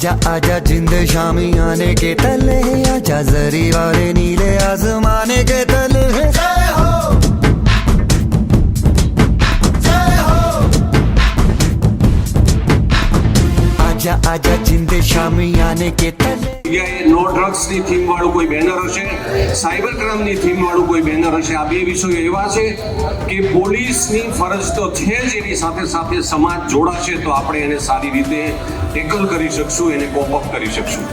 आजा आजा जिंद शामी आने के तले, आजा जरी वाले नीले आसमाने के तले। जय हो, जय हो। आजा आजा जिंद शामी आने के तले। નો ડ્રગ્સની થીમ વાળું કોઈ બેનર હશે, સાયબર ક્રાઇમની થીમ વાળું કોઈ બેનર હશે. આ બે વિષયો એવા છે કે પોલીસની ફરજ તો છે જ, એની સાથે સાથે સમાજ જોડાશે તો આપણે એને સારી રીતે ટેકલ કરી શકશું, એને કોપ અપ કરી શકશું.